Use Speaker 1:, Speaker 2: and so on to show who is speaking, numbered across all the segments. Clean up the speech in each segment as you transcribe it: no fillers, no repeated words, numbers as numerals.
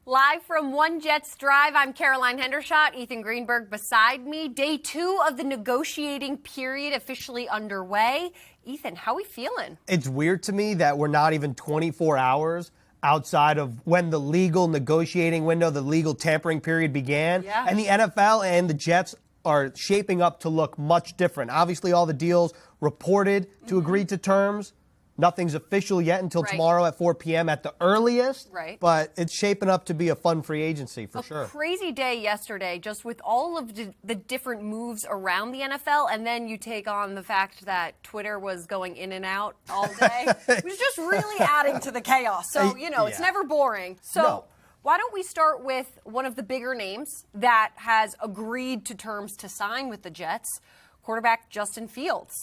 Speaker 1: Live from One Jets Drive, I'm Caroline Hendershot, Ethan Greenberg beside me. Day 2 of the negotiating period officially underway. Ethan, how are we feeling?
Speaker 2: It's weird to me that we're not even 24 hours outside of when the legal negotiating window, the legal tampering period began.
Speaker 1: Yeah.
Speaker 2: And the NFL and the Jets are shaping up to look much different. Obviously, all the deals reported to agree to terms. Nothing's official yet until tomorrow at 4 p.m. at the earliest.
Speaker 1: Right.
Speaker 2: But it's shaping up to be a fun free agency for sure.
Speaker 1: Crazy day yesterday, just with all of the different moves around the NFL, and then you take on the fact that Twitter was going in and out all day. It was just really adding to the chaos. So, it's never boring. So why don't we start with one of the bigger names that has agreed to terms to sign with the Jets, quarterback Justin Fields.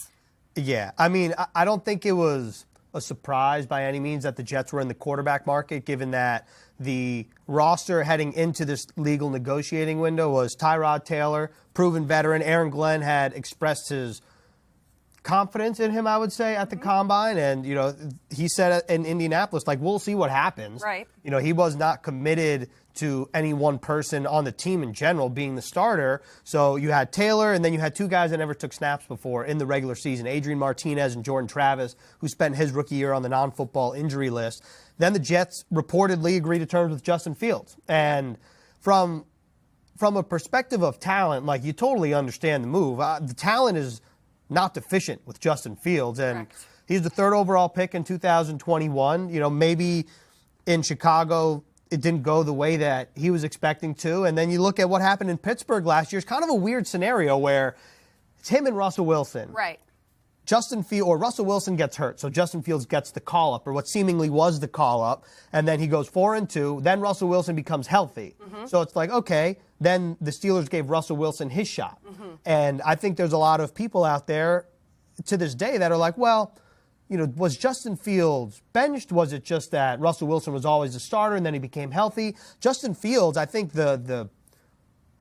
Speaker 2: Yeah, I mean, I don't think it was a surprise by any means that the Jets were in the quarterback market, given that the roster heading into this legal negotiating window was Tyrod Taylor, proven veteran. Aaron Glenn had expressed his confidence in him, I would say, at the Combine. And, he said in Indianapolis, we'll see what happens.
Speaker 1: Right.
Speaker 2: He was not committed to any one person on the team in general being the starter. So you had Taylor, and then you had two guys that never took snaps before in the regular season, Adrian Martinez and Jordan Travis, who spent his rookie year on the non-football injury list. Then the Jets reportedly agreed to terms with Justin Fields. And from a perspective of talent, you totally understand the move. The talent is not deficient with Justin Fields. And he's the 3rd overall pick in 2021. Maybe in Chicago it didn't go the way that he was expecting to. And then you look at what happened in Pittsburgh last year. It's kind of a weird scenario where it's him and Russell Wilson.
Speaker 1: Right.
Speaker 2: Russell Wilson gets hurt, so Justin Fields gets the call-up, or what seemingly was the call-up, and then he goes 4-2. Then Russell Wilson becomes healthy. So it's okay, then the Steelers gave Russell Wilson his shot. And I think there's a lot of people out there to this day that are well, was Justin Fields benched? Was it just that Russell Wilson was always the starter and then he became healthy? Justin Fields, I think the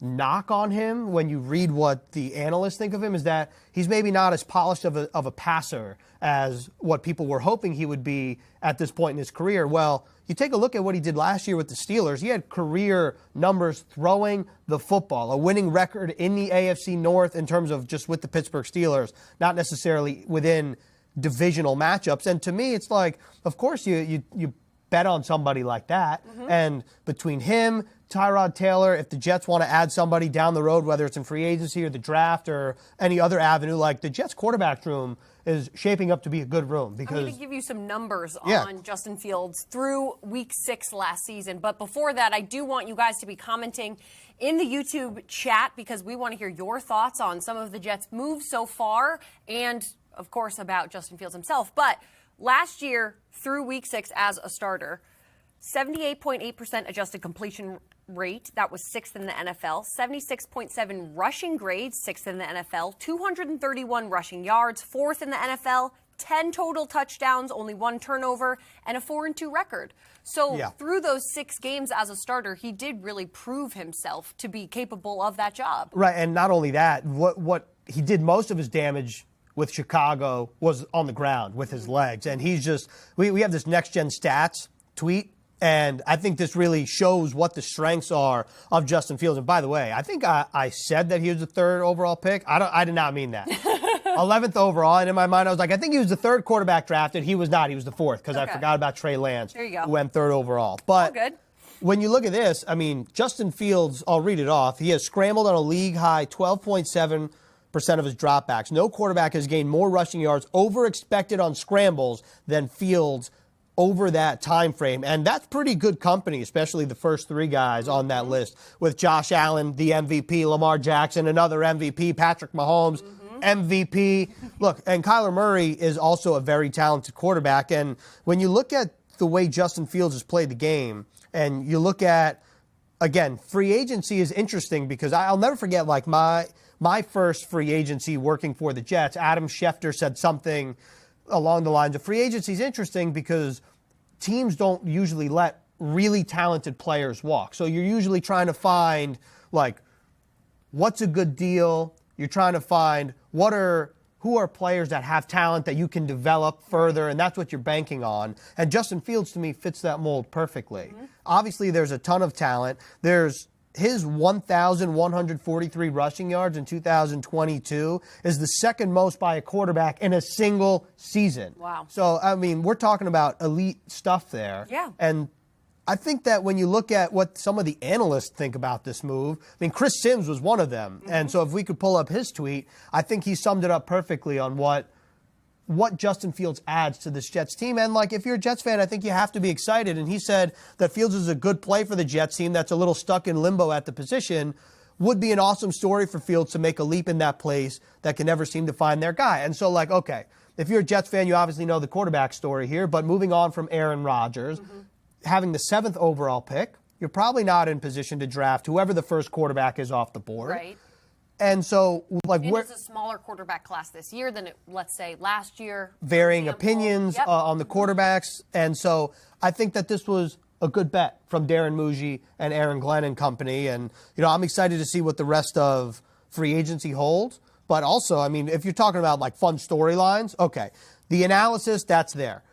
Speaker 2: knock on him when you read what the analysts think of him is that he's maybe not as polished of a passer as what people were hoping he would be at this point in his career. Well, you take a look at what he did last year with the Steelers. He had career numbers throwing the football, a winning record in the AFC North in terms of just with the Pittsburgh Steelers, not necessarily within divisional matchups. And to me, it's of course you bet on somebody like that. And between him, Tyrod Taylor, if the Jets want to add somebody down the road, whether it's in free agency or the draft or any other avenue, the Jets quarterback room is shaping up to be a good room. Because
Speaker 1: I'm going to give you some numbers on Justin Fields through week 6 last season. But before that, I do want you guys to be commenting in the YouTube chat because we want to hear your thoughts on some of the Jets' moves so far and, of course, about Justin Fields himself. But last year, through week 6 as a starter, 78.8% adjusted completion rate. That was 6th in the NFL. 76.7 rushing grades, 6th in the NFL. 231 rushing yards, 4th in the NFL. 10 total touchdowns, only 1 turnover, and a 4-2 record. So through those 6 games as a starter, he did really prove himself to be capable of that job.
Speaker 2: Right, and not only that, what he did most of his damage with Chicago was on the ground with his legs. And he's just, we have this Next Gen Stats tweet, and I think this really shows what the strengths are of Justin Fields. And by the way, I think I said that he was the 3rd overall pick. I did not mean that. 11th overall, and in my mind I was I think he was the 3rd quarterback drafted. He was not. He was the 4th because I forgot about Trey Lance, who went 3rd overall. But when you look at this, I mean, Justin Fields, I'll read it off. He has scrambled on a league-high 12.7% of his dropbacks. No quarterback has gained more rushing yards over expected on scrambles than Fields over that time frame. And that's pretty good company, especially the first 3 guys on that list, with Josh Allen, the MVP, Lamar Jackson, another MVP, Patrick Mahomes, MVP. Look, and Kyler Murray is also a very talented quarterback. And when you look at the way Justin Fields has played the game, and you look at, again, free agency is interesting because I'll never forget, my first free agency working for the Jets. Adam Schefter said something along the lines of free agency is interesting because teams don't usually let really talented players walk. So you're usually trying to find, what's a good deal? You're trying to find what are who are players that have talent that you can develop further, and that's what you're banking on. And Justin Fields, to me, fits that mold perfectly. Obviously, there's a ton of talent. There's his 1,143 rushing yards in 2022 is the second most by a quarterback in a single season.
Speaker 1: Wow.
Speaker 2: So, I mean, we're talking about elite stuff there.
Speaker 1: Yeah.
Speaker 2: And I think that when you look at what some of the analysts think about this move, I mean, Chris Sims was one of them. And so if we could pull up his tweet, I think he summed it up perfectly on what Justin Fields adds to this Jets team. And, like, if you're a Jets fan, I think you have to be excited. And he said that Fields is a good play for the Jets team that's a little stuck in limbo at the position. Would be an awesome story for Fields to make a leap in that place that can never seem to find their guy. And so, like, okay, if you're a Jets fan, you obviously know the quarterback story here. But moving on from Aaron Rodgers, having the 7th overall pick, you're probably not in position to draft whoever the first quarterback is off the board.
Speaker 1: Right.
Speaker 2: And so, like,
Speaker 1: it's a smaller quarterback class this year than let's say, last year.
Speaker 2: Varying opinions on the quarterbacks. And so I think that this was a good bet from Darren Muji and Aaron Glenn and company. And, you know, I'm excited to see what the rest of free agency holds. But also, I mean, if you're talking about, like, fun storylines, okay, the analysis, that's there.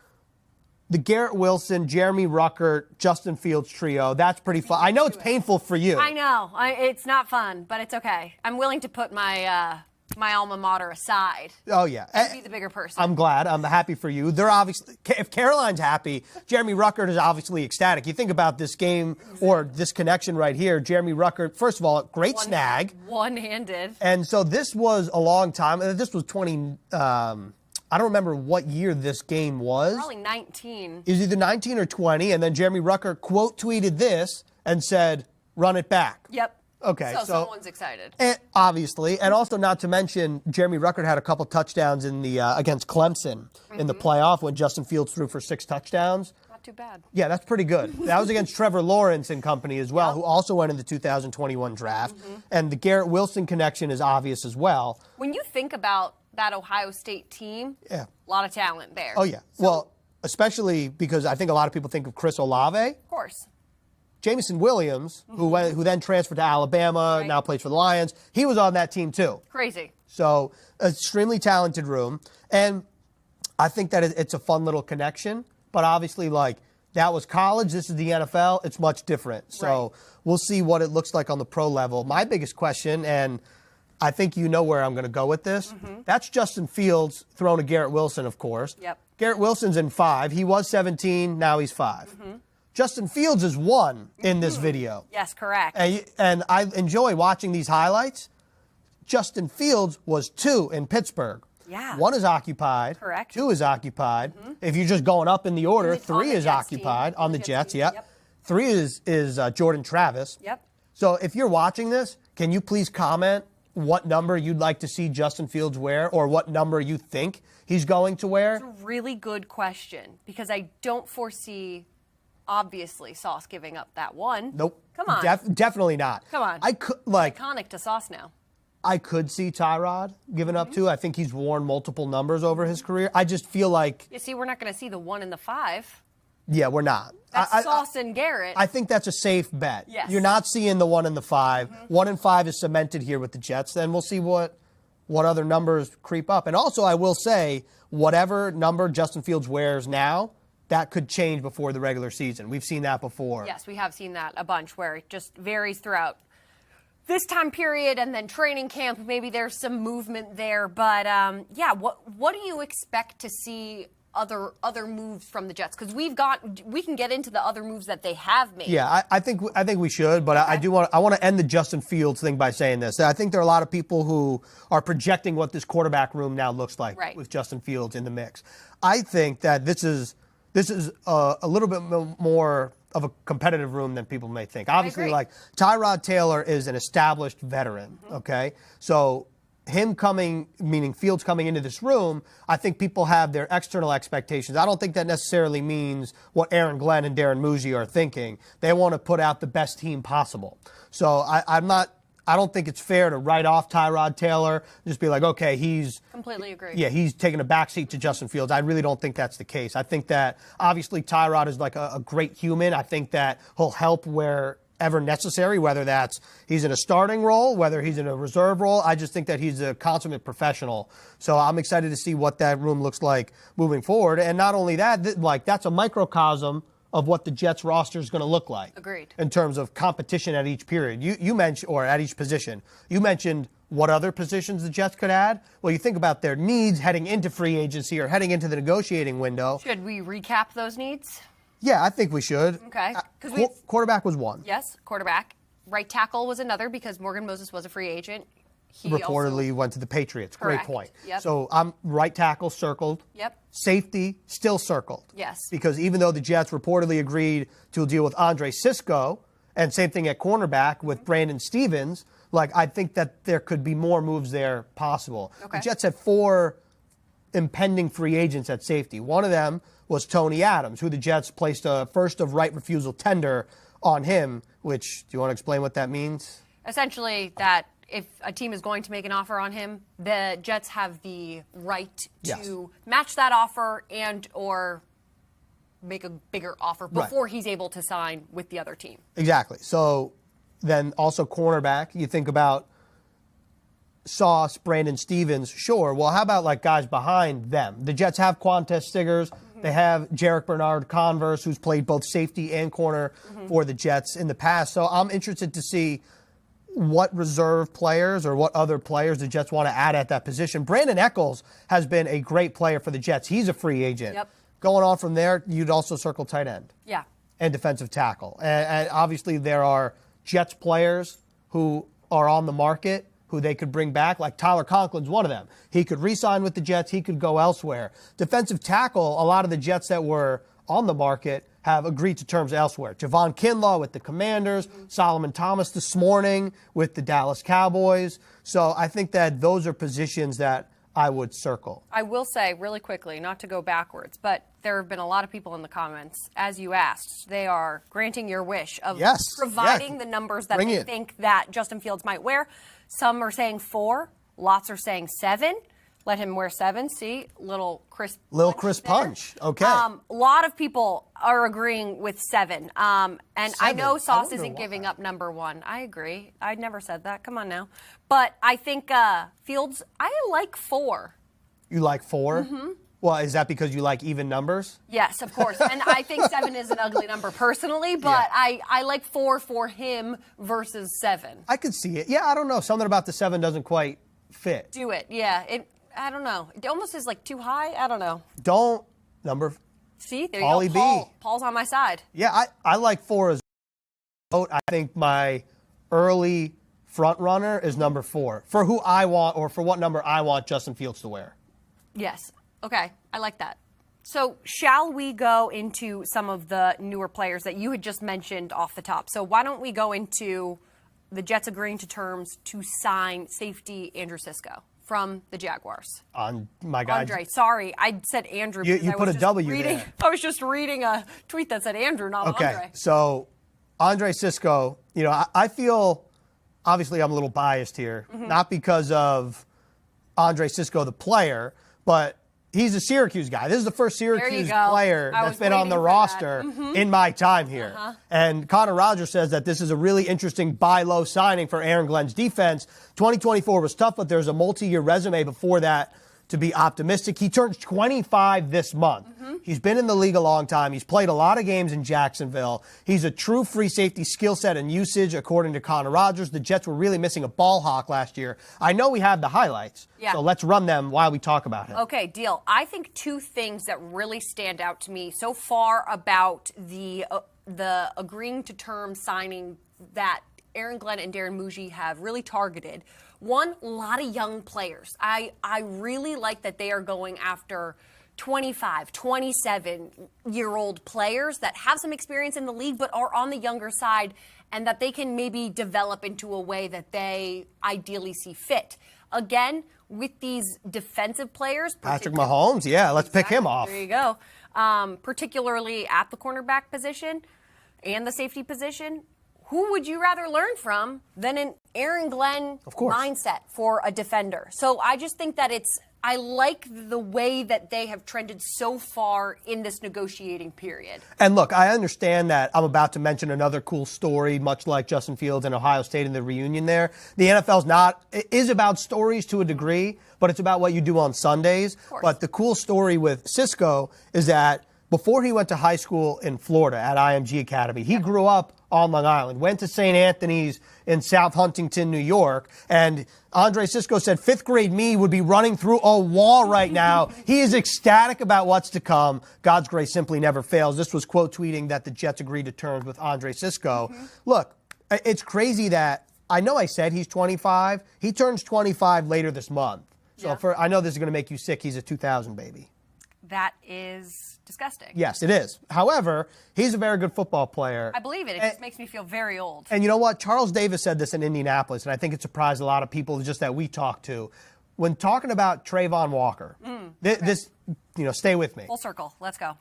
Speaker 2: The Garrett Wilson, Jeremy Ruckert, Justin Fields trio, that's pretty fun. I know it's painful for you.
Speaker 1: I know. It's not fun, but it's okay. I'm willing to put my my alma mater aside.
Speaker 2: Oh, yeah.
Speaker 1: And be the bigger person.
Speaker 2: I'm glad. I'm happy for you. They're obviously, if Caroline's happy, Jeremy Ruckert is obviously ecstatic. You think about this game or this connection right here. Jeremy Ruckert, first of all, great snag.
Speaker 1: One-handed.
Speaker 2: And so this was a long time. This was 20, I don't remember what year this game was.
Speaker 1: Probably 19.
Speaker 2: It was either 19 or 20. And then Jeremy Ruckert quote tweeted this and said, run it back.
Speaker 1: Yep.
Speaker 2: Okay,
Speaker 1: so someone's excited.
Speaker 2: And obviously, and also not to mention, Jeremy Ruckert had a couple touchdowns in the against Clemson in the playoff when Justin Fields threw for 6 touchdowns.
Speaker 1: Not too bad.
Speaker 2: Yeah, that's pretty good. That was against Trevor Lawrence and company as well, who also went in the 2021 draft. And the Garrett Wilson connection is obvious as well.
Speaker 1: When you think about that Ohio State team,
Speaker 2: a
Speaker 1: lot of talent there.
Speaker 2: Oh, yeah. So, well, especially because I think a lot of people think of Chris Olave.
Speaker 1: Of course.
Speaker 2: Jameson Williams, who then transferred to Alabama, now plays for the Lions, he was on that team too.
Speaker 1: Crazy.
Speaker 2: So, extremely talented room. And I think that it's a fun little connection. But obviously, like, that was college. This is the NFL. It's much different. So, we'll see what it looks like on the pro level. My biggest question, and I think you know where I'm going to go with this, that's Justin Fields thrown to Garrett Wilson, of course.
Speaker 1: Yep.
Speaker 2: Garrett Wilson's in 5. He was 17. Now he's 5. Justin Fields is 1 in this video.
Speaker 1: Yes, correct.
Speaker 2: And I enjoy watching these highlights. Justin Fields was 2 in Pittsburgh.
Speaker 1: Yeah.
Speaker 2: 1 is occupied.
Speaker 1: Correct.
Speaker 2: 2 is occupied. If you're just going up in the order, 3 is occupied on the Jets.
Speaker 1: Yep.
Speaker 2: Yep. 3 is Jordan Travis.
Speaker 1: Yep.
Speaker 2: So if you're watching this, can you please comment what number you'd like to see Justin Fields wear or what number you think he's going to wear?
Speaker 1: It's a really good question because I don't foresee, obviously, Sauce giving up that 1.
Speaker 2: Nope.
Speaker 1: Come on.
Speaker 2: Definitely not.
Speaker 1: Come on.
Speaker 2: I could, like,
Speaker 1: iconic to Sauce now.
Speaker 2: I could see Tyrod giving up 2. I think he's worn multiple numbers over his career. I just feel like...
Speaker 1: You see, we're not going to see the 1 and the 5.
Speaker 2: Yeah, we're not.
Speaker 1: That's Sauce and Garrett.
Speaker 2: I think that's a safe bet.
Speaker 1: Yes.
Speaker 2: You're not seeing the 1 and the 5. 1 and 5 is cemented here with the Jets. Then we'll see what other numbers creep up. And also, I will say, whatever number Justin Fields wears now, that could change before the regular season. We've seen that before.
Speaker 1: Yes, we have seen that a bunch where it just varies throughout this time period and then training camp. Maybe there's some movement there. But, yeah, what do you expect to see other moves from the Jets? Because we can get into the other moves that they have made.
Speaker 2: Yeah, I think we should, but I want to end the Justin Fields thing by saying this. I think there are a lot of people who are projecting what this quarterback room now looks like with Justin Fields in the mix. I think that this is a little bit more of a competitive room than people may think. Obviously, like, Tyrod Taylor is an established veteran, okay? So him coming, meaning Fields coming into this room, I think people have their external expectations. I don't think that necessarily means what Aaron Glenn and Darren Muji are thinking. They want to put out the best team possible. So I don't think it's fair to write off Tyrod Taylor, just be like, okay, he's...
Speaker 1: Completely agree.
Speaker 2: Yeah, he's taking a backseat to Justin Fields. I really don't think that's the case. I think that, obviously, Tyrod is like a great human. I think that he'll help wherever ever necessary, whether that's he's in a starting role, whether he's in a reserve role. I just think that he's a consummate professional. So I'm excited to see what that room looks like moving forward. And not only that, that's a microcosm of what the Jets roster is going to look like.
Speaker 1: Agreed.
Speaker 2: In terms of competition at each period. You mentioned, or at each position. You mentioned what other positions the Jets could add. Well, you think about their needs heading into free agency or heading into the negotiating window.
Speaker 1: Should we recap those needs?
Speaker 2: Yeah, I think we should.
Speaker 1: Okay.
Speaker 2: Quarterback was one.
Speaker 1: Yes, quarterback. Right tackle was another because Morgan Moses was a free agent. He
Speaker 2: reportedly went to the Patriots.
Speaker 1: Correct.
Speaker 2: Great point.
Speaker 1: Yep.
Speaker 2: So I'm right tackle circled.
Speaker 1: Yep.
Speaker 2: Safety still circled.
Speaker 1: Yes.
Speaker 2: Because even though the Jets reportedly agreed to a deal with Andre Sisco, and same thing at cornerback with Brandon Stevens, I think that there could be more moves there possible.
Speaker 1: Okay.
Speaker 2: The Jets had 4 impending free agents at safety. One of them was Tony Adams, who the Jets placed a first of right refusal tender on him, which, do you want to explain what that means?
Speaker 1: Essentially that if a team is going to make an offer on him, the Jets have the right to match that offer and or make a bigger offer before he's able to sign with the other team. Exactly.
Speaker 2: So then also cornerback, you think about Sauce, Brandon Stevens, sure. Well, how about guys behind them? The Jets have Quantez Stiggers. They have Jarek Bernard-Converse, who's played both safety and corner for the Jets in the past. So I'm interested to see what reserve players or what other players the Jets want to add at that position. Brandon Echols has been a great player for the Jets. He's a free agent.
Speaker 1: Yep.
Speaker 2: Going on from there, you'd also circle tight end.
Speaker 1: Yeah.
Speaker 2: And defensive tackle. And obviously there are Jets players who are on the market who they could bring back, like Tyler Conklin's one of them. He could re-sign with the Jets. He could go elsewhere. Defensive tackle, a lot of the Jets that were on the market have agreed to terms elsewhere. Javon Kinlaw with the Commanders, Solomon Thomas this morning with the Dallas Cowboys. So I think that those are positions that I would circle.
Speaker 1: I will say really quickly, not to go backwards, but there have been a lot of people in the comments, as you asked, they are granting your wish of providing the numbers that they think that Justin Fields might wear. Some are saying 4, lots are saying 7. Let him wear 7. See, little Chris
Speaker 2: punch. Okay.
Speaker 1: A lot of people are agreeing with 7. And 7. I know Sauce isn't giving up number 1. I agree. I never said that. Come on now. But I think Fields, I like 4.
Speaker 2: You like 4? Mm-hmm. Well, is that because you like even numbers?
Speaker 1: Yes, of course. And I think 7 is an ugly number personally, but I like 4 for him versus 7.
Speaker 2: I could see it. Yeah, I don't know. Something about the 7 doesn't quite fit.
Speaker 1: Do it. Yeah. I don't know. It almost is too high. I don't know.
Speaker 2: Number.
Speaker 1: See, there you go. Paul's on my side.
Speaker 2: Yeah, I like 4 as well. I think my early front runner is number 4 for who I want or for what number I want Justin Fields to wear.
Speaker 1: Yes. Okay. I like that. So shall we go into some of the newer players that you had just mentioned off the top? So why don't we go into the Jets agreeing to terms to sign safety Andrew Sisco from the Jaguars?
Speaker 2: My guy.
Speaker 1: Andre. Sorry, I said Andrew.
Speaker 2: You put a W there.
Speaker 1: I was just reading a tweet that said Andrew, not Andre.
Speaker 2: Okay, so Andre Sisco, I feel, obviously I'm a little biased here, not because of Andre Sisco, the player, but he's a Syracuse guy. This is the first Syracuse player that's been on the roster in my time here. And Connor Rogers says that this is a really interesting buy low signing for Aaron Glenn's defense. 2024 was tough, but there's a multi-year resume before that to be optimistic. He turns 25 this month. He's been in the league a long time. He's played a lot of games in Jacksonville. He's a true free safety skill set and usage, according to Connor Rogers. The Jets were really missing a ball hawk last year. I know we have the highlights, so let's run them while we talk about him.
Speaker 1: Okay, deal. I think 2 things that really stand out to me so far about the agreeing to terms signing that Aaron Glenn and Darren Muji have really targeted. One, a lot of young players. I really like that they are going after 25, 27-year-old players that have some experience in the league but are on the younger side and that they can maybe develop into a way that they ideally see fit. Again, with these defensive players.
Speaker 2: Patrick Mahomes, let's pick him off.
Speaker 1: There you go. Particularly at the cornerback position and the safety position. Who would you rather learn from than an Aaron Glenn mindset for a defender? So I just think that it's I like the way that they have trended so far in this negotiating period.
Speaker 2: And look, I understand that I'm about to mention another cool story, much like Justin Fields and Ohio State in the reunion there. The it is about stories to a degree, but it's about what you do on Sundays. But the cool story with Cisco is that before he went to high school in Florida at IMG Academy, he grew up on Long Island, went to St. Anthony's in South Huntington, New York, and Andre Cisco said 5th grade me would be running through a wall right now. He is ecstatic about what's to come. God's grace simply never fails. This was quote tweeting that the Jets agreed to terms with Andre Cisco. Look, it's crazy that I know I said he's 25. He turns 25 later this month. So I know this is going to make you sick. He's a 2000 baby.
Speaker 1: That is disgusting.
Speaker 2: Yes, it is. However, he's a very good football player.
Speaker 1: I believe it. It just makes me feel very old.
Speaker 2: And you know what? Charles Davis said this in Indianapolis, and I think it surprised a lot of people just that we talked to. When talking about Trayvon Walker, stay with me.
Speaker 1: Full circle. Let's go.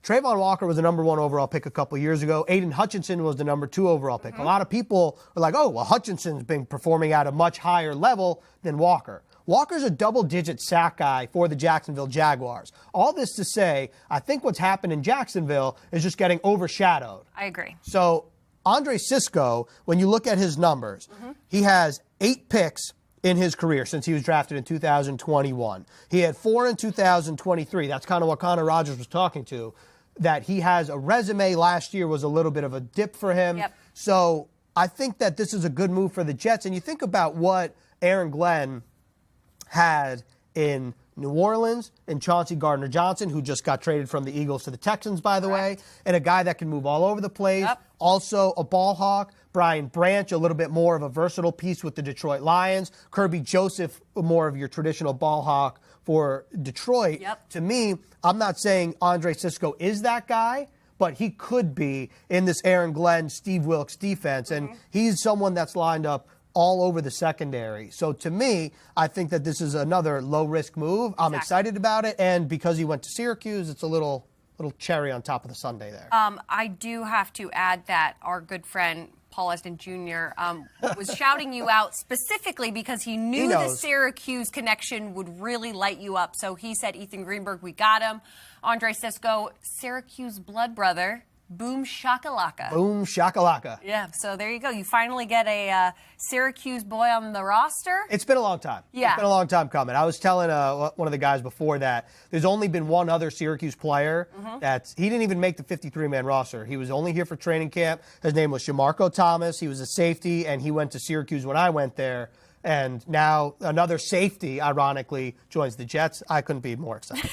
Speaker 2: Trayvon Walker was the number 1 overall pick a couple years ago. Aiden Hutchinson was the number 2 overall pick. A lot of people are like, oh, well, Hutchinson's been performing at a much higher level than Walker. Walker's a double-digit sack guy for the Jacksonville Jaguars. All this to say, I think what's happened in Jacksonville is just getting overshadowed.
Speaker 1: I agree.
Speaker 2: So Andre Cisco, when you look at his numbers, he has 8 picks in his career since he was drafted in 2021. He had 4 in 2023. That's kind of what Connor Rogers was talking to, that he has a resume last year was a little bit of a dip for him.
Speaker 1: Yep.
Speaker 2: So I think that this is a good move for the Jets. And you think about what Aaron Glenn had in New Orleans, and Chauncey Gardner-Johnson, who just got traded from the Eagles to the Texans, by the way, and a guy that can move all over the place. Also a ball hawk. Brian Branch, a little bit more of a versatile piece with the Detroit Lions. Kirby Joseph, more of your traditional ball hawk for Detroit. To me, I'm not saying Andre Cisco is that guy, but he could be in this Aaron Glenn, Steve Wilks defense, and he's someone that's lined up all over the secondary. So to me, I think that this is another low-risk move. I'm excited about it, and because he went to Syracuse, it's a little cherry on top of the sundae there.
Speaker 1: I do have to add that our good friend Paul Eston Jr. Was shouting you out specifically because he knew the Syracuse connection would really light you up. So he said, Ethan Greenberg, we got him. Andre Cisco, Syracuse blood brother. Boom shakalaka.
Speaker 2: Boom shakalaka.
Speaker 1: Yeah, so there you go. You finally get a Syracuse boy on the roster.
Speaker 2: It's been a long time.
Speaker 1: Yeah.
Speaker 2: It's been a long time coming. I was telling one of the guys before that there's only been one other Syracuse player he didn't even make the 53-man roster. He was only here for training camp. His name was Shamarko Thomas. He was a safety, and he went to Syracuse when I went there. And now another safety, ironically, joins the Jets. I couldn't be more excited.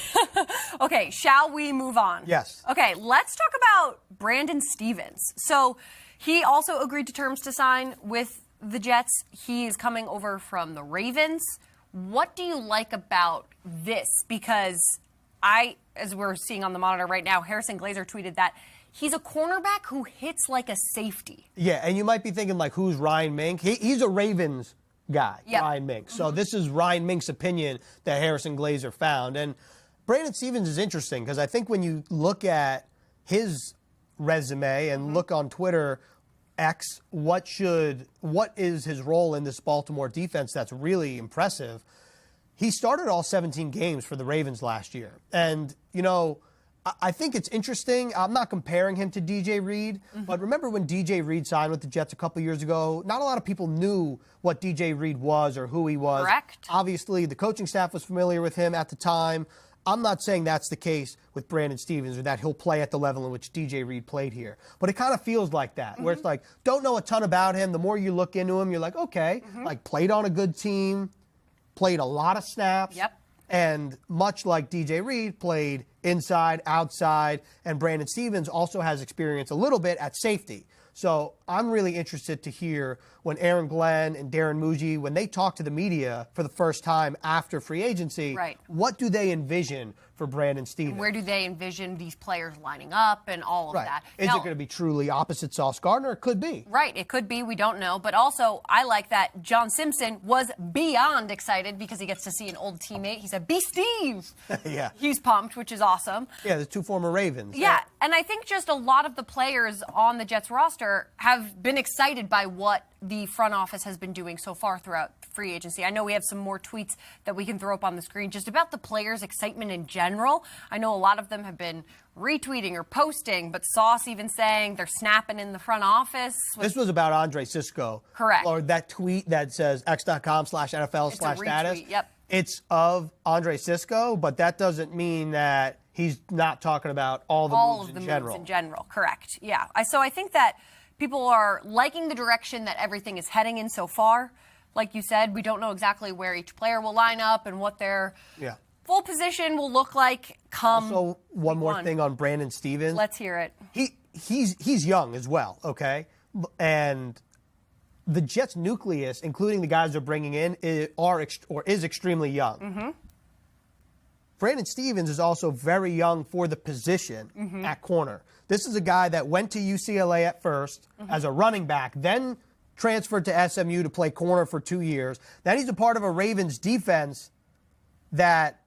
Speaker 1: Okay, shall we move on?
Speaker 2: Yes.
Speaker 1: Okay, let's talk about Brandon Stevens. So he also agreed to terms to sign with the Jets. He is coming over from the Ravens. What do you like about this? Because as we're seeing on the monitor right now, Harrison Glazer tweeted that he's a cornerback who hits like a safety.
Speaker 2: Yeah, and you might be thinking, like, who's Ryan Mink? He's a Ravens guy, Ryan Mink. So this is Ryan Mink's opinion that Harrison Glazer found. And Brandon Stevens is interesting because I think when you look at his resume and look on Twitter X, what is his role in this Baltimore defense that's really impressive? He started all 17 games for the Ravens last year. And, I think it's interesting. I'm not comparing him to DJ Reed, but remember when DJ Reed signed with the Jets a couple years ago? Not a lot of people knew what DJ Reed was or who he was.
Speaker 1: Correct.
Speaker 2: Obviously, the coaching staff was familiar with him at the time. I'm not saying that's the case with Brandon Stevens or that he'll play at the level in which DJ Reed played here. But it kind of feels like that, where it's like, don't know a ton about him. The more you look into him, you're like, okay, like played on a good team, played a lot of snaps. And much like DJ Reed, played inside, outside, and Brandon Stevens also has experience a little bit at safety. So I'm really interested to hear when Aaron Glenn and Darren Muji, when they talk to the media for the first time after free agency, what do they envision for Brandon Stevens?
Speaker 1: And where do they envision these players lining up and all of that?
Speaker 2: Is it going to be truly opposite Sauce Gardner? It could be.
Speaker 1: Right, it could be. We don't know. But also, I like that John Simpson was beyond excited because he gets to see an old teammate. He said, "Be Steve."
Speaker 2: Yeah.
Speaker 1: He's pumped, which is awesome.
Speaker 2: Yeah, the 2 former Ravens.
Speaker 1: Yeah, and I think just a lot of the players on the Jets roster have been excited by what the front office has been doing so far throughout free agency. I know we have some more tweets that we can throw up on the screen just about the players' excitement in general. I know a lot of them have been retweeting or posting, but Sauce even saying they're snapping in the front office.
Speaker 2: This was about Andre Sisco.
Speaker 1: Correct.
Speaker 2: Or that tweet that says x.com/NFL/status.
Speaker 1: Yep.
Speaker 2: It's of Andre Sisco, but that doesn't mean that he's not talking about all the moves in general.
Speaker 1: Moves in general. Correct. Yeah. So I think that people are liking the direction that everything is heading in so far. Like you said, we don't know exactly where each player will line up and what their full position will look like come.
Speaker 2: Also, one more thing on Brandon Stevens.
Speaker 1: Let's hear it.
Speaker 2: He's young as well, okay? And the Jets' nucleus, including the guys they're bringing in, is extremely young.
Speaker 1: Mm-hmm.
Speaker 2: Brandon Stevens is also very young for the position at corner. This is a guy that went to UCLA at first as a running back, then transferred to SMU to play corner for 2 years. Then he's a part of a Ravens defense that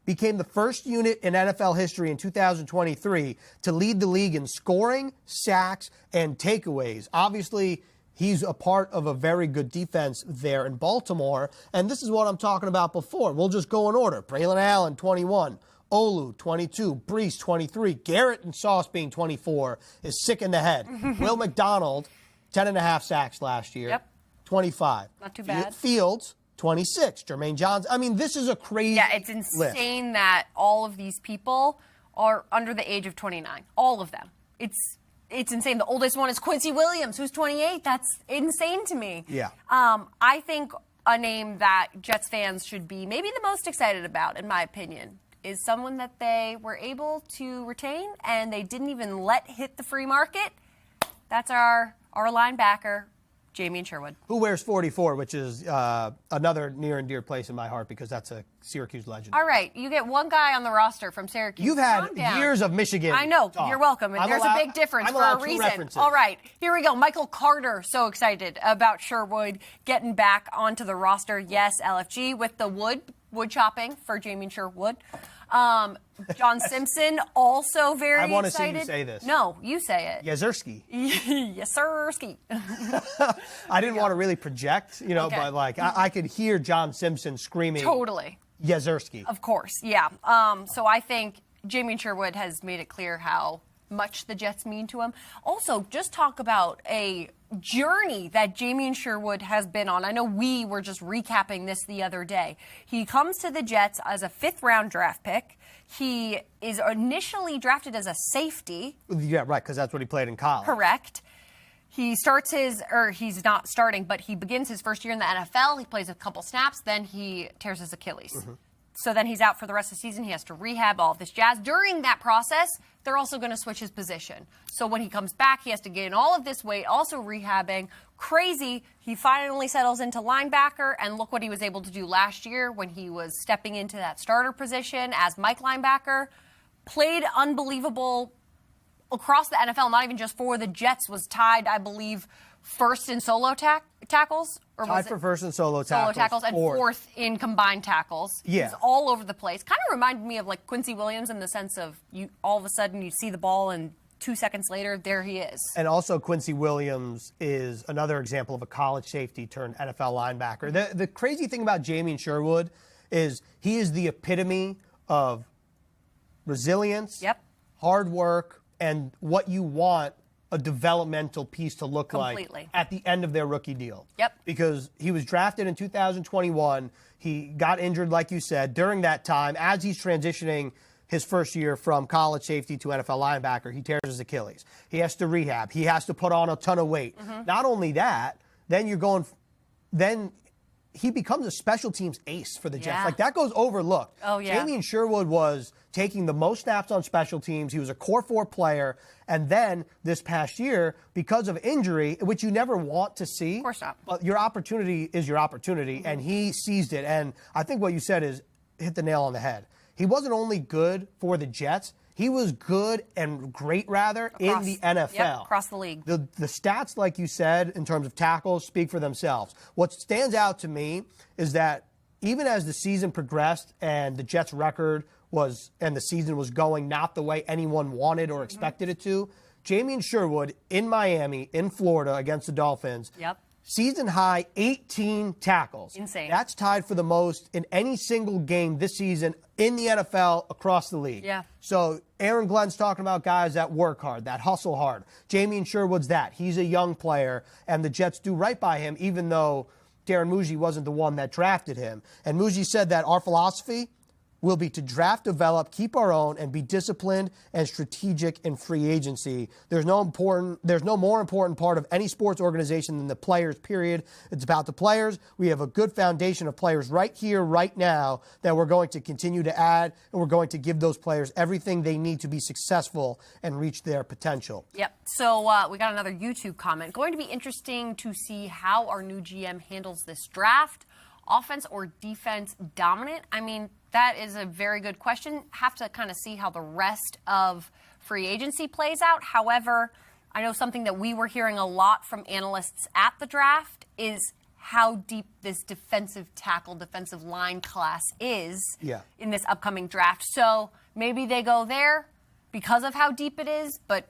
Speaker 2: became the first unit in NFL history in 2023 to lead the league in scoring, sacks, and takeaways. Obviously, he's a part of a very good defense there in Baltimore. And this is what I'm talking about before. We'll just go in order. Braylon Allen, 21. Olu, 22. Brees, 23. Garrett and Sauce being 24 is sick in the head. Will McDonald, 10.5 sacks last year.
Speaker 1: Yep.
Speaker 2: 25.
Speaker 1: Not too bad. Fields,
Speaker 2: 26. Jermaine Johnson. I mean, this is a crazy
Speaker 1: it's insane that all of these people are under the age of 29. All of them. It's insane. The oldest one is Quincy Williams, who's 28. That's insane to me.
Speaker 2: Yeah.
Speaker 1: I think a name that Jets fans should be maybe the most excited about, in my opinion, is someone that they were able to retain and they didn't even let hit the free market. That's our linebacker, Jamien Sherwood.
Speaker 2: Who wears 44, which is another near and dear place in my heart because that's a Syracuse legend.
Speaker 1: All right. You get one guy on the roster from Syracuse.
Speaker 2: You've had years of Michigan.
Speaker 1: I know.
Speaker 2: Talk.
Speaker 1: You're welcome. There's a big difference for a reason. All right. Here we go. Michael Carter, so excited about Sherwood getting back onto the roster. Yes, LFG with the wood chopping for Jamien Sherwood. John Simpson, also very excited.
Speaker 2: I want to see you say this.
Speaker 1: No, you say it.
Speaker 2: Yazurski.
Speaker 1: Yazurski.
Speaker 2: I didn't want to really project, but I could hear John Simpson screaming.
Speaker 1: Totally.
Speaker 2: Yazurski.
Speaker 1: Of course, yeah. So I think Jamien Sherwood has made it clear how much the Jets mean to him. Also, just talk about a journey that Jamien Sherwood has been on. I know we were just recapping this the other day. He comes to the Jets as a 5th-round draft pick. He is initially drafted as a safety.
Speaker 2: Yeah, right, because that's what he played in college.
Speaker 1: Correct. He he's not starting, but he begins his first year in the NFL. He plays a couple snaps, then he tears his Achilles. So then he's out for the rest of the season. He has to rehab, all of this jazz. During that process, they're also going to switch his position. So when he comes back, he has to gain all of this weight, also rehabbing. Crazy. He finally settles into linebacker, and look what he was able to do last year when he was stepping into that starter position as Mike linebacker. Played unbelievable across the NFL, not even just for the Jets, was tied, I believe, first in solo tackles. Or
Speaker 2: tied for first in solo tackles.
Speaker 1: And fourth in combined tackles.
Speaker 2: Yeah.
Speaker 1: He's all over the place. Kind of reminded me of like Quincy Williams in the sense of you all of a sudden you see the ball and 2 seconds later, there he is.
Speaker 2: And also Quincy Williams is another example of a college safety turned NFL linebacker. The crazy thing about Jamien Sherwood is he is the epitome of resilience, hard work, and what you want a developmental piece to look like at the end of their rookie deal. Because he was drafted in 2021. He got injured, like you said, during that time. As he's transitioning his first year from college safety to NFL linebacker, he tears his Achilles. He has to rehab. He has to put on a ton of weight. Not only that, then he becomes a special teams ace for the Jets. Like, that goes overlooked. Jamien Sherwood was taking the most snaps on special teams. He was a core 4 player. And then this past year, because of injury, which you never want to see.
Speaker 1: Of course not.
Speaker 2: But your opportunity is your opportunity, and he seized it. And I think what you said is hit the nail on the head. He wasn't only good for the Jets, he was good and great, rather, in the NFL.
Speaker 1: Across the league.
Speaker 2: The stats, like you said, in terms of tackles, speak for themselves. What stands out to me is that even as the season progressed and the Jets' record and the season was going not the way anyone wanted or expected it to, Jamien Sherwood in Miami, in Florida, against the Dolphins, Season high 18 tackles.
Speaker 1: Insane.
Speaker 2: That's tied for the most in any single game this season in the NFL across the league.
Speaker 1: Yeah.
Speaker 2: So Aaron Glenn's talking about guys that work hard, that hustle hard. Jamie Sherwood's that. He's a young player, and the Jets do right by him, even though Darren Muji wasn't the one that drafted him. And Muji said that our philosophy will be to draft, develop, keep our own, and be disciplined and strategic in free agency. There's no more important part of any sports organization than the players, period. It's about the players. We have a good foundation of players right here, right now, that we're going to continue to add, and we're going to give those players everything they need to be successful and reach their potential.
Speaker 1: Yep. So we got another YouTube comment. Going to be interesting to see how our new GM handles this draft. Offense or defense dominant? I mean, that is a very good question. Have to kind of see how the rest of free agency plays out. However, I know something that we were hearing a lot from analysts at the draft is how deep this defensive tackle, defensive line class is in this upcoming draft. So maybe they go there because of how deep it is, but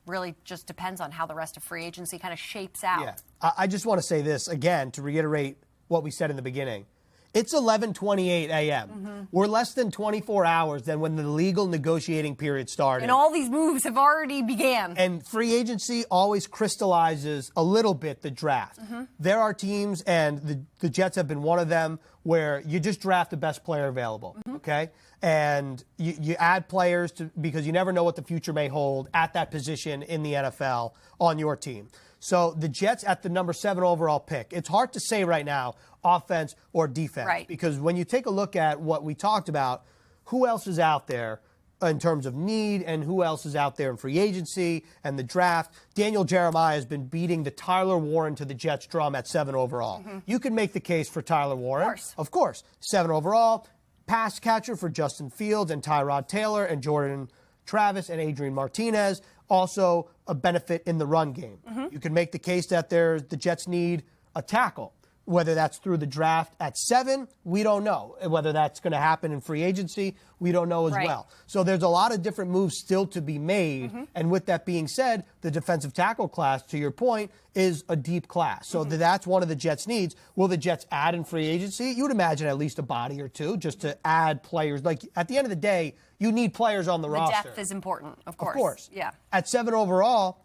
Speaker 1: really just depends on how the rest of free agency kind of shapes out.
Speaker 2: Yeah. I just want to say this again to reiterate what we said in the beginning. It's 11:28 a.m. We're less than 24 hours than when the legal negotiating period started.
Speaker 1: And all these moves have already began.
Speaker 2: And free agency always crystallizes a little bit the draft. There are teams, and the Jets have been one of them, where you just draft the best player available, okay? And you add players because you never know what the future may hold at that position in the NFL on your team. So the Jets at the number 7 overall pick, it's hard to say right now, offense or defense.
Speaker 1: Right.
Speaker 2: Because when you take a look at what we talked about, who else is out there in terms of need and who else is out there in free agency and the draft, Daniel Jeremiah has been beating the Tyler Warren to the Jets drum at 7 overall. You can make the case for Tyler Warren. Of course. 7 overall, pass catcher for Justin Fields and Tyrod Taylor and Jordan Travis and Adrian Martinez. Also a benefit in the run game. You can make the case that the Jets need a tackle. Whether that's through the draft at 7, we don't know. Whether that's going to happen in free agency, we don't know as well. So there's a lot of different moves still to be made. And with that being said, the defensive tackle class, to your point, is a deep class. So that's one of the Jets' needs. Will the Jets add in free agency? You would imagine at least a body or two just to add players. Like, at the end of the day, you need players on the roster.
Speaker 1: The depth is important, of course.
Speaker 2: Of course.
Speaker 1: Yeah.
Speaker 2: At 7 overall,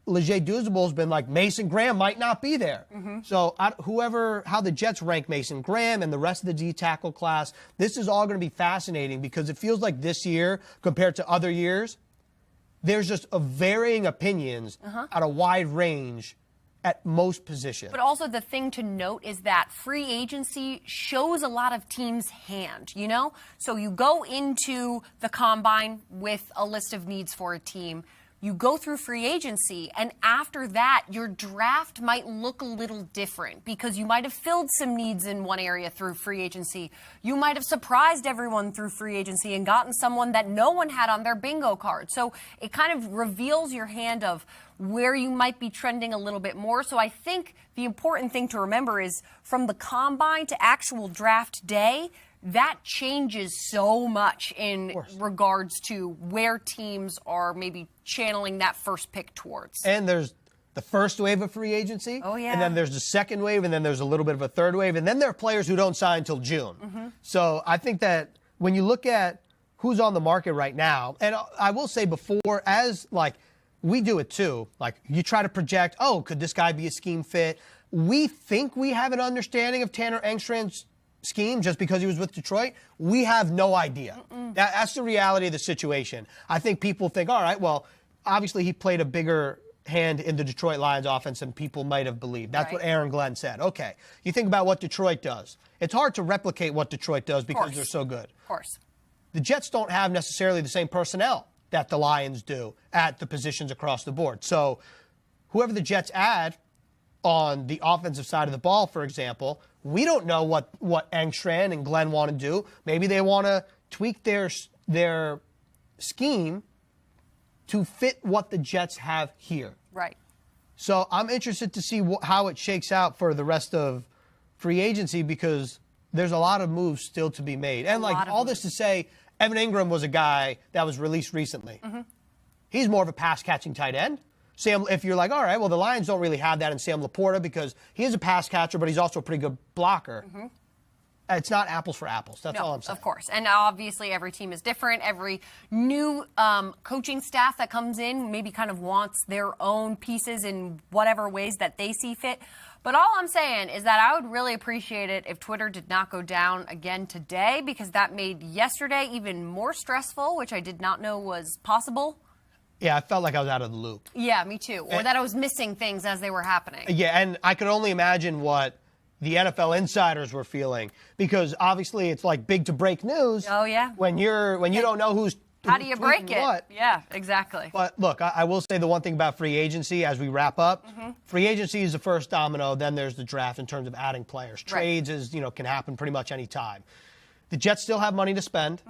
Speaker 2: Leger Douzable's been like, Mason Graham might not be there. So how the Jets rank Mason Graham and the rest of the D tackle class, this is all going to be fascinating because it feels like this year, compared to other years, there's just varying opinions at a wide range at most positions.
Speaker 1: But also the thing to note is that free agency shows a lot of teams' hand, you know? So you go into the combine with a list of needs for a team. You go through free agency, and after that, your draft might look a little different because you might have filled some needs in one area through free agency. You might have surprised everyone through free agency and gotten someone that no one had on their bingo card. So it kind of reveals your hand of where you might be trending a little bit more. So I think the important thing to remember is from the combine to actual draft day, that changes so much in regards to where teams are maybe channeling that first pick towards.
Speaker 2: And there's the first wave of free agency.
Speaker 1: Oh, yeah.
Speaker 2: And then there's the second wave, and then there's a little bit of a third wave. And then there are players who don't sign until June. So I think that when you look at who's on the market right now, and I will say before, as like we do it too, like you try to project, oh, could this guy be a scheme fit? We think we have an understanding of Tanner Engstrand's scheme just because he was with Detroit. We have no idea. That's the reality of the situation. I think people think, all right, well, obviously he played a bigger hand in the Detroit Lions offense than people might have believed. That's what Aaron Glenn said. Okay, you think about what Detroit does. It's hard to replicate what Detroit does because they're so good.
Speaker 1: Of course.
Speaker 2: The Jets don't have necessarily the same personnel that the Lions do at the positions across the board. So whoever the Jets add on the offensive side of the ball, for example, we don't know what Engstrand and Glenn want to do. Maybe they want to tweak their scheme to fit what the Jets have here.
Speaker 1: Right.
Speaker 2: So I'm interested to see how it shakes out for the rest of free agency because there's a lot of moves still to be made. And like all this to say, Evan Ingram was a guy that was released recently. He's more of a pass-catching tight end. Sam, if you're like, all right, well, the Lions don't really have that in Sam Laporta because he is a pass catcher, but he's also a pretty good blocker. Mm-hmm. It's not apples for apples. That's all I'm saying.
Speaker 1: Of course. And obviously every team is different. Every new coaching staff that comes in maybe kind of wants their own pieces in whatever ways that they see fit. But all I'm saying is that I would really appreciate it if Twitter did not go down again today, because that made yesterday even more stressful, which I did not know was possible.
Speaker 2: Yeah, I felt like I was out of the loop.
Speaker 1: Yeah, me too. Or that I was missing things as they were happening.
Speaker 2: Yeah, and I could only imagine what the NFL insiders were feeling, because obviously it's like big to break news.
Speaker 1: Oh, yeah.
Speaker 2: When you don't know who's
Speaker 1: how do you break it?
Speaker 2: What.
Speaker 1: Yeah, exactly.
Speaker 2: But look, I will say the one thing about free agency as we wrap up, free agency is the first domino, then there's the draft in terms of adding players. Trades can happen pretty much any time. The Jets still have money to spend.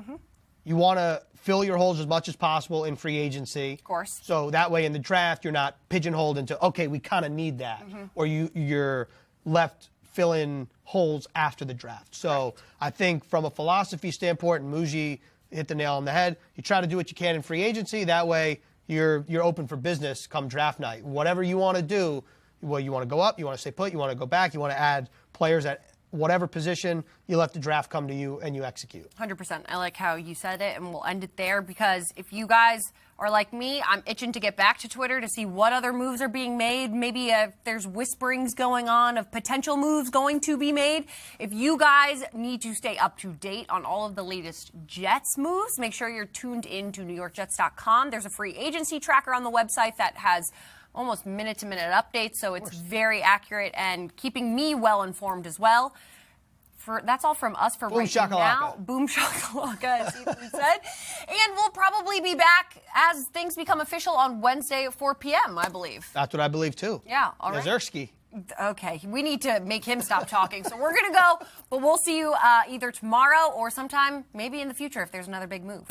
Speaker 2: You want to fill your holes as much as possible in free agency.
Speaker 1: Of course.
Speaker 2: So that way in the draft, you're not pigeonholed into, okay, we kind of need that. Or you're left filling holes after the draft. So I think from a philosophy standpoint, and Muji hit the nail on the head, you try to do what you can in free agency. That way you're open for business come draft night. Whatever you want to do, well, you want to go up, you want to stay put, you want to go back, you want to add players at whatever position, you let the draft come to you and you execute.
Speaker 1: 100%. I like how you said it, and we'll end it there, because if you guys are like me, I'm itching to get back to Twitter to see what other moves are being made. Maybe there's whisperings going on of potential moves going to be made. If you guys need to stay up to date on all of the latest Jets moves, make sure you're tuned in to NewYorkJets.com. There's a free agency tracker on the website that has almost minute-to-minute updates, so it's very accurate and keeping me well informed as well. That's all from us for right now. Boom shakalaka, as Ethan said. And we'll probably be back as things become official on Wednesday at 4 p.m., I believe.
Speaker 2: That's what I believe, too.
Speaker 1: Yeah, all right.
Speaker 2: Yazerski.
Speaker 1: Okay, we need to make him stop talking. So we're going to go, but we'll see you either tomorrow or sometime maybe in the future if there's another big move.